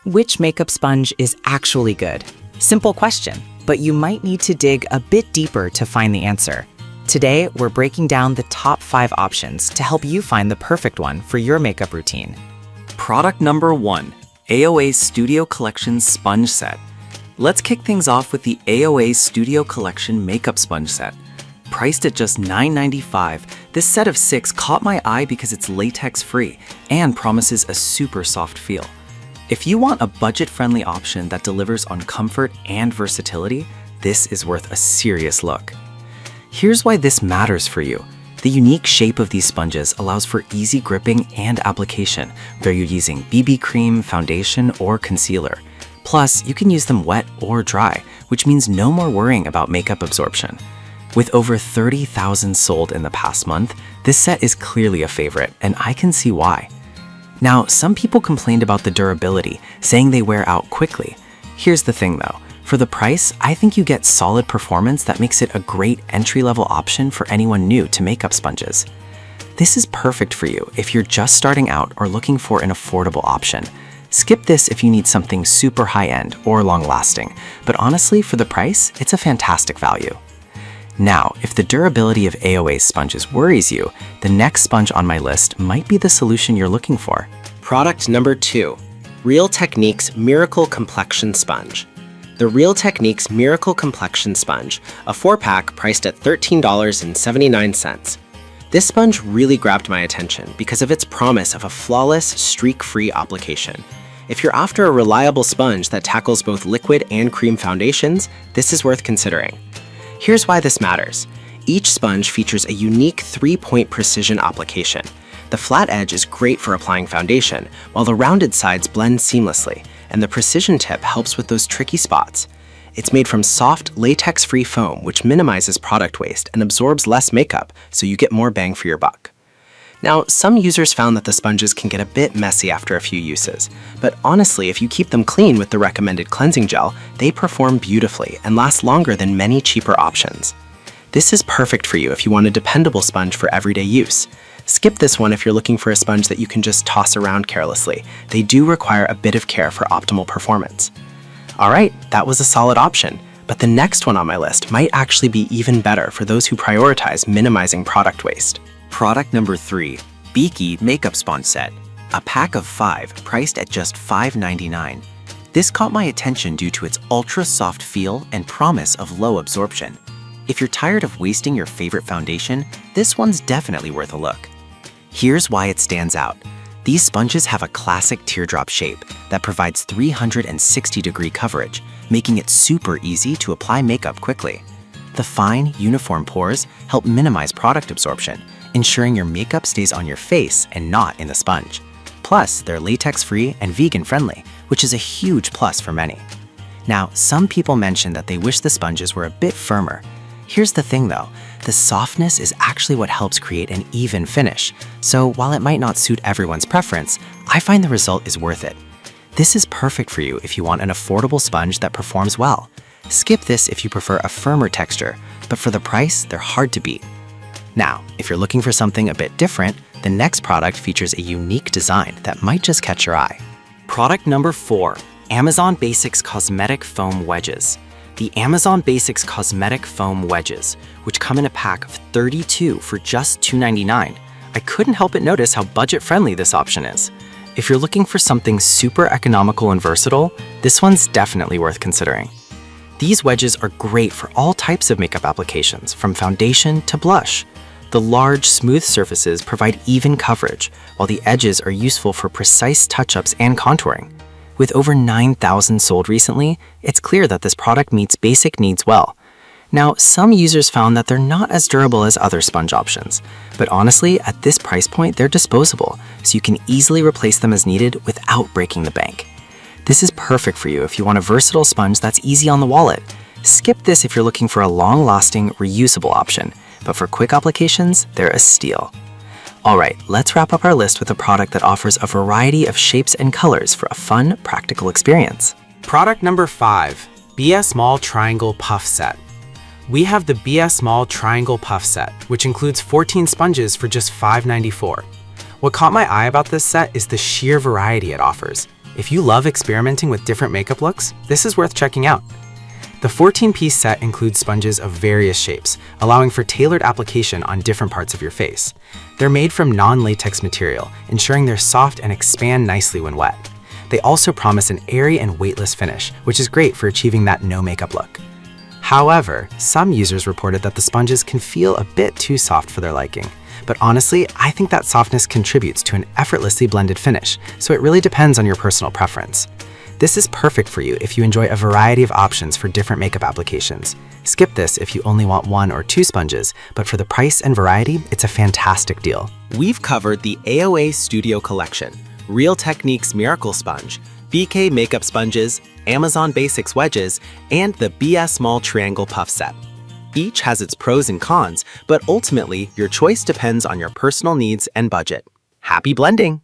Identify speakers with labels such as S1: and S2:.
S1: Which makeup sponge is actually good? Simple question, but you might need to dig a bit deeper to find the answer. Today, we're breaking down the top 5 options to help you find the perfect one for your makeup routine.
S2: Product number 1, AOA Studio Collection Sponge Set. Let's kick things off with the AOA Studio Collection Makeup Sponge Set. Priced at just $9.95, this set of 6 caught my eye because it's latex-free and promises a super soft feel. If you want a budget-friendly option that delivers on comfort and versatility, this is worth a serious look. Here's why this matters for you. The unique shape of these sponges allows for easy gripping and application, whether you're using BB cream, foundation, or concealer. Plus, you can use them wet or dry, which means no more worrying about makeup absorption. With over 30,000 sold in the past month, this set is clearly a favorite, and I can see why. Now, some people complained about the durability, saying they wear out quickly. Here's the thing though, for the price, I think you get solid performance that makes it a great entry-level option for anyone new to makeup sponges. This is perfect for you if you're just starting out or looking for an affordable option. Skip this if you need something super high-end or long-lasting, but honestly, for the price, it's a fantastic value. Now, if the durability of AOA sponges worries you, the next sponge on my list might be the solution you're looking for.
S3: Product number 2, Real Techniques Miracle Complexion Sponge. The Real Techniques Miracle Complexion Sponge, a 4-pack priced at $13.79. This sponge really grabbed my attention because of its promise of a flawless, streak-free application. If you're after a reliable sponge that tackles both liquid and cream foundations, this is worth considering. Here's why this matters. Each sponge features a unique 3-point precision application. The flat edge is great for applying foundation, while the rounded sides blend seamlessly, and the precision tip helps with those tricky spots. It's made from soft, latex-free foam, which minimizes product waste and absorbs less makeup, so you get more bang for your buck. Now, some users found that the sponges can get a bit messy after a few uses, but honestly, if you keep them clean with the recommended cleansing gel, they perform beautifully and last longer than many cheaper options. This is perfect for you if you want a dependable sponge for everyday use. Skip this one if you're looking for a sponge that you can just toss around carelessly. They do require a bit of care for optimal performance. Alright, that was a solid option, but the next one on my list might actually be even better for those who prioritize minimizing product waste.
S2: Product number 3, Beaky Makeup Sponge Set. A pack of 5 priced at just $5.99. This caught my attention due to its ultra-soft feel and promise of low absorption. If you're tired of wasting your favorite foundation, this one's definitely worth a look. Here's why it stands out. These sponges have a classic teardrop shape that provides 360-degree coverage, making it super easy to apply makeup quickly. The fine, uniform pores help minimize product absorption, ensuring your makeup stays on your face and not in the sponge. Plus, they're latex-free and vegan-friendly, which is a huge plus for many. Now, some people mentioned that they wish the sponges were a bit firmer. Here's the thing though, the softness is actually what helps create an even finish, so while it might not suit everyone's preference, I find the result is worth it. This is perfect for you if you want an affordable sponge that performs well. Skip this if you prefer a firmer texture, but for the price, they're hard to beat. Now, if you're looking for something a bit different, the next product features a unique design that might just catch your eye. Product number 4, Amazon Basics Cosmetic Foam Wedges. The Amazon Basics Cosmetic Foam Wedges, which come in a pack of 32 for just $2.99. I couldn't help but notice how budget-friendly this option is. If you're looking for something super economical and versatile, this one's definitely worth considering. These wedges are great for all types of makeup applications, from foundation to blush. The large, smooth surfaces provide even coverage, while the edges are useful for precise touch-ups and contouring. With over 9,000 sold recently, it's clear that this product meets basic needs well. Now, some users found that they're not as durable as other sponge options, but honestly, at this price point, they're disposable, so you can easily replace them as needed without breaking the bank. This is perfect for you if you want a versatile sponge that's easy on the wallet. Skip this if you're looking for a long-lasting, reusable option, but for quick applications, they're a steal. Alright, let's wrap up our list with a product that offers a variety of shapes and colors for a fun, practical experience.
S4: Product number 5, BS Mall Triangle Puff Set. We have the BS Mall Triangle Puff Set, which includes 14 sponges for just $5.94. What caught my eye about this set is the sheer variety it offers. If you love experimenting with different makeup looks, this is worth checking out. The 14-piece set includes sponges of various shapes, allowing for tailored application on different parts of your face. They're made from non-latex material, ensuring they're soft and expand nicely when wet. They also promise an airy and weightless finish, which is great for achieving that no makeup look. However, some users reported that the sponges can feel a bit too soft for their liking. But honestly, I think that softness contributes to an effortlessly blended finish, so it really depends on your personal preference. This is perfect for you if you enjoy a variety of options for different makeup applications. Skip this if you only want 1 or 2 sponges, but for the price and variety, it's a fantastic deal.
S2: We've covered the AOA Studio Collection, Real Techniques Miracle Sponge, BK Makeup Sponges, Amazon Basics Wedges, and the BS Small Triangle Puff Set. Each has its pros and cons, but ultimately, your choice depends on your personal needs and budget. Happy blending!